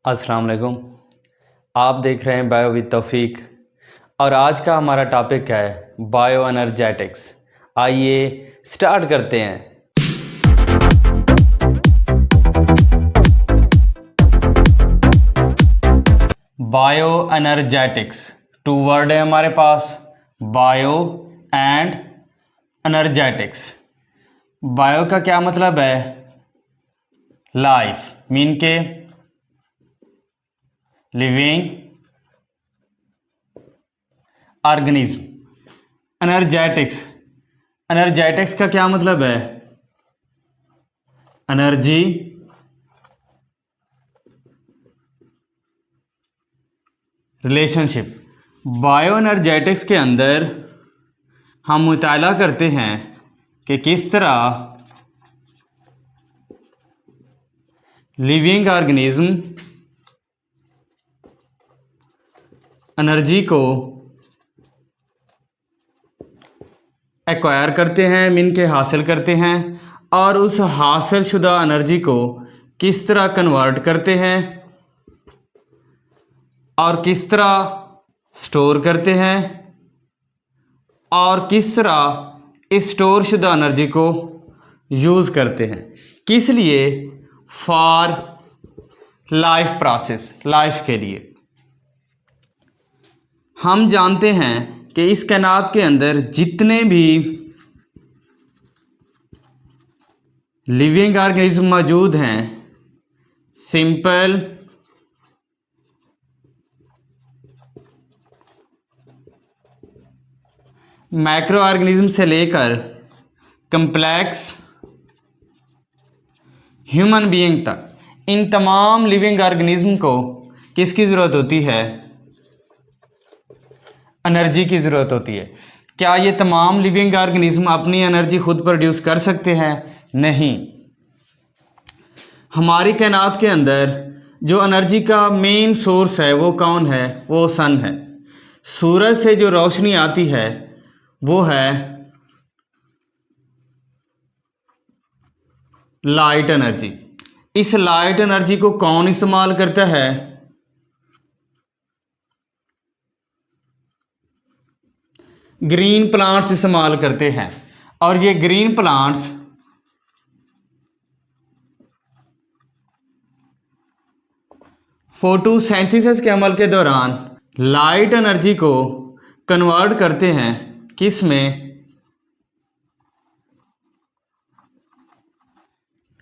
अस्सलाम वालेकुम। आप देख रहे हैं बायो विद तौफीक और आज का हमारा टॉपिक है बायो एनर्जेटिक्स। आइए स्टार्ट करते हैं। बायो एनर्जेटिक्स टू वर्ड है हमारे पास, बायो एंड एनर्जेटिक्स। बायो का क्या मतलब है? लाइफ, मीन के लिविंग ऑर्गेनिज्म। एनर्जेटिक्स, एनर्जेटिक्स का क्या मतलब है? Energy, relationship. बायो एनर्जेटिक्स के अंदर हम मुताला करते हैं कि किस तरह लिविंग ऑर्गेनिज्म एनर्जी को एक्वायर करते हैं, मीन के हासिल करते हैं, और उस हासिल शुदा एनर्जी को किस तरह कन्वर्ट करते हैं और किस तरह स्टोर करते हैं और किस तरह इस स्टोर शुदा एनर्जी को यूज़ करते हैं। किस लिए? फॉर लाइफ प्रोसेस, लाइफ के लिए। हम जानते हैं कि इस कायनात के अंदर जितने भी लिविंग ऑर्गेनिज्म मौजूद हैं, सिंपल, मैक्रो ऑर्गेनिज्म से लेकर कम्प्लेक्स ह्यूमन बीइंग तक, इन तमाम लिविंग ऑर्गेनिज्म को किसकी ज़रूरत होती है? एनर्जी की ज़रूरत होती है। क्या ये तमाम लिविंग ऑर्गेनिज्म अपनी एनर्जी खुद प्रोड्यूस कर सकते हैं? नहीं। हमारी कायनात के अंदर जो एनर्जी का मेन सोर्स है वो कौन है? वो सन है। सूरज से जो रोशनी आती है वो है लाइट एनर्जी। इस लाइट एनर्जी को कौन इस्तेमाल करता है? ग्रीन प्लांट्स इस्तेमाल करते हैं। और ये ग्रीन प्लांट्स फोटोसिंथेसिस के अमल के दौरान लाइट एनर्जी को कन्वर्ट करते हैं, किस में?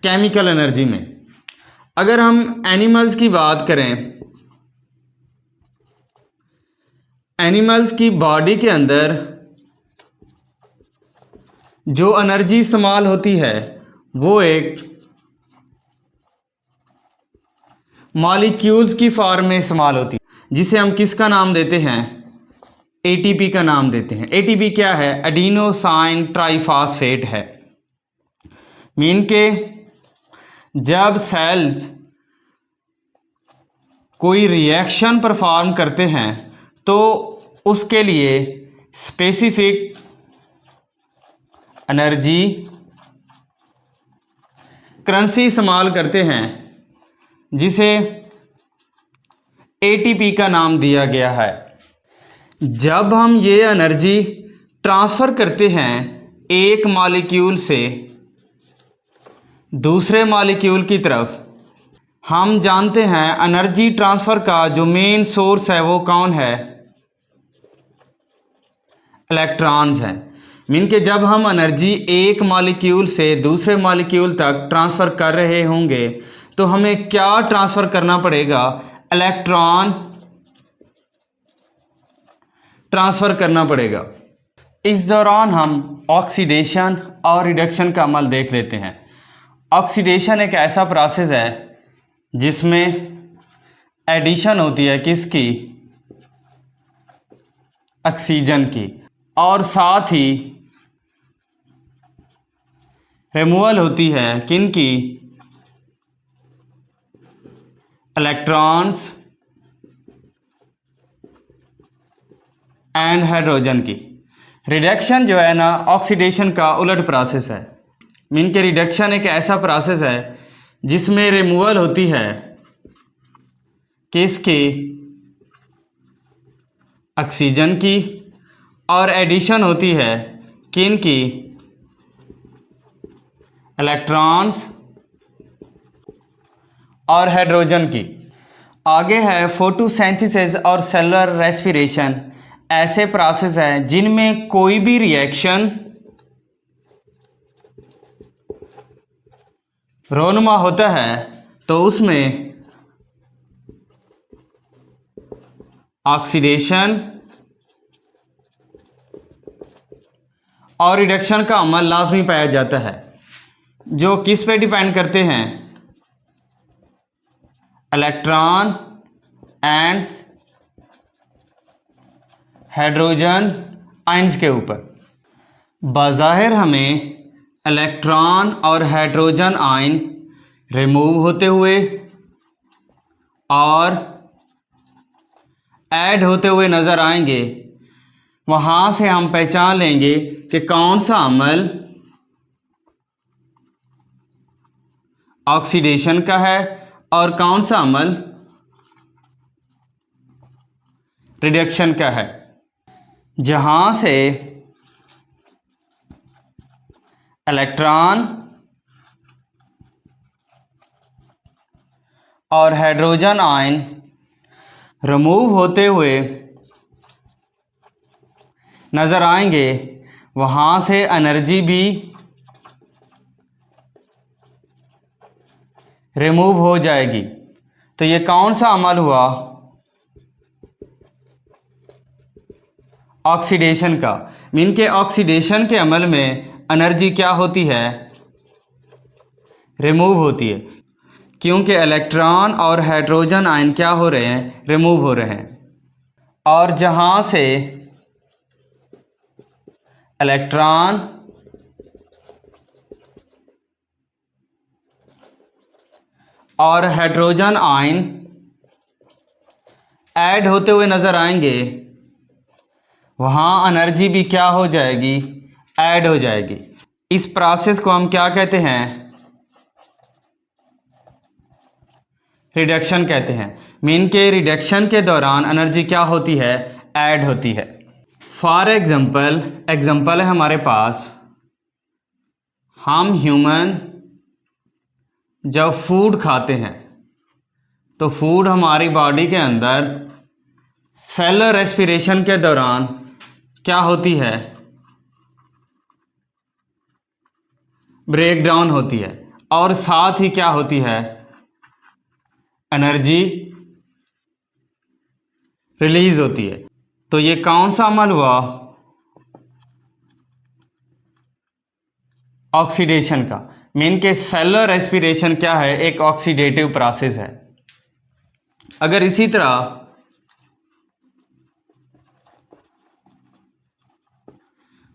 केमिकल एनर्जी में। अगर हम एनिमल्स की बात करें, एनिमल्स की बॉडी के अंदर जो एनर्जी इस्तेमाल होती है वो एक मॉलिक्यूल्स की फॉर्म में इस्तेमाल होती है, जिसे हम किसका नाम देते हैं? एटीपी का नाम देते हैं। एटीपी क्या है? एडिनोसाइन ट्राइफॉस्फेट है। मीन के जब सेल्स कोई रिएक्शन परफॉर्म करते हैं तो उसके लिए स्पेसिफिक एनर्जी करेंसी इस्तेमाल करते हैं, जिसे एटीपी का नाम दिया गया है। जब हम ये एनर्जी ट्रांसफ़र करते हैं एक मॉलिक्यूल से दूसरे मॉलिक्यूल की तरफ, हम जानते हैं एनर्जी ट्रांसफ़र का जो मेन सोर्स है वो कौन है? इलेक्ट्रॉन्स हैं। मीन के जब हम एनर्जी एक मॉलिक्यूल से दूसरे मॉलिक्यूल तक ट्रांसफ़र कर रहे होंगे तो हमें क्या ट्रांसफ़र करना पड़ेगा? इलेक्ट्रॉन ट्रांसफ़र करना पड़ेगा। इस दौरान हम ऑक्सीडेशन और रिडक्शन का अमल देख लेते हैं। ऑक्सीडेशन एक ऐसा प्रोसेस है जिसमें एडिशन होती है किसकी? ऑक्सीजन की, और साथ ही रिमूवल होती है किनकी? इलेक्ट्रॉन्स एंड हाइड्रोजन की। रिडक्शन जो है ना, ऑक्सीडेशन का उलट प्रोसेस है। मीन के रिडक्शन एक ऐसा प्रोसेस है जिसमें रिमूवल होती है किसकी? ऑक्सीजन की। और एडिशन होती है किन की? इलेक्ट्रॉन्स और हाइड्रोजन की। आगे है फोटोसिंथेसिस और सेलुलर रेस्पिरेशन। ऐसे प्रोसेस हैं जिनमें कोई भी रिएक्शन रोनुमा होता है तो उसमें ऑक्सीडेशन और रिडक्शन का अमल लाजमी पाया जाता है, जो किस पे डिपेंड करते हैं? इलेक्ट्रॉन एंड हाइड्रोजन आयंस के ऊपर। बाज़ाहिर हमें इलेक्ट्रॉन और हाइड्रोजन आयन रिमूव होते हुए और ऐड होते हुए नज़र आएंगे। वहाँ से हम पहचान लेंगे कि कौन सा अमल ऑक्सीडेशन का है और कौन सा अमल रिडक्शन का है। जहाँ से इलेक्ट्रॉन और हाइड्रोजन आयन रिमूव होते हुए नज़र आएंगे, वहाँ से एनर्जी भी रिमूव हो जाएगी। तो ये कौन सा अमल हुआ? ऑक्सीडेशन का। मीन के ऑक्सीडेशन के अमल में एनर्जी क्या होती है? रिमूव होती है, क्योंकि इलेक्ट्रॉन और हाइड्रोजन आयन क्या हो रहे हैं? रिमूव हो रहे हैं। और जहाँ से इलेक्ट्रॉन और हाइड्रोजन आयन ऐड होते हुए नज़र आएंगे, वहाँ एनर्जी भी क्या हो जाएगी? ऐड हो जाएगी। इस प्रोसेस को हम क्या कहते हैं? रिडक्शन कहते हैं। मीन के रिडक्शन के दौरान एनर्जी क्या होती है? ऐड होती है। फॉर एग्जाम्पल है हमारे पास, हम ह्यूमन जब फूड खाते हैं तो फूड हमारी बॉडी के अंदर सेलुलर रेस्पिरेशन के दौरान क्या होती है? ब्रेक डाउन होती है और साथ ही क्या होती है? एनर्जी रिलीज होती है। तो ये कौन सा अमल हुआ? ऑक्सीडेशन का। मीन के सेलुलर रेस्पिरेशन क्या है? एक ऑक्सीडेटिव प्रोसेस है। अगर इसी तरह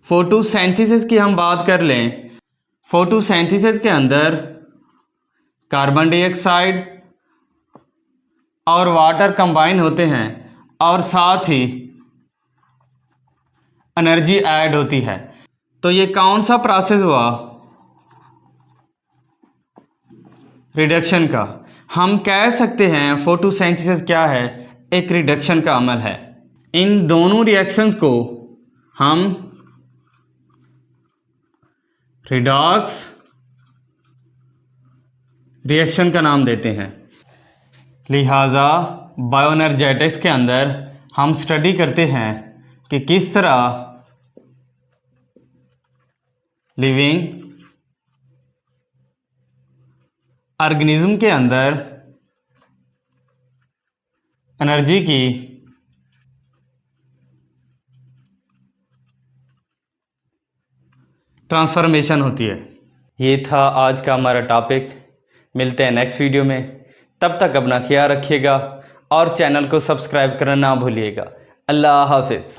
फोटोसिंथेसिस की हम बात कर लें, फोटोसिंथेसिस के अंदर कार्बन डाइऑक्साइड और वाटर कंबाइन होते हैं और साथ ही एनर्जी ऐड होती है। तो ये कौन सा प्रोसेस हुआ? रिडक्शन का। हम कह सकते हैं फोटोसिंथेसिस क्या है? एक रिडक्शन का अमल है। इन दोनों रिएक्शंस को हम रिडॉक्स रिएक्शन का नाम देते हैं। लिहाजा बायोएनर्जेटिक्स के अंदर हम स्टडी करते हैं कि किस तरह लिविंग ऑर्गेनिज्म के अंदर एनर्जी की ट्रांसफॉर्मेशन होती है। ये था आज का हमारा टॉपिक। मिलते हैं नेक्स्ट वीडियो में। तब तक अपना ख्याल रखिएगा और चैनल को सब्सक्राइब करना ना भूलिएगा। अल्लाह हाफिज़।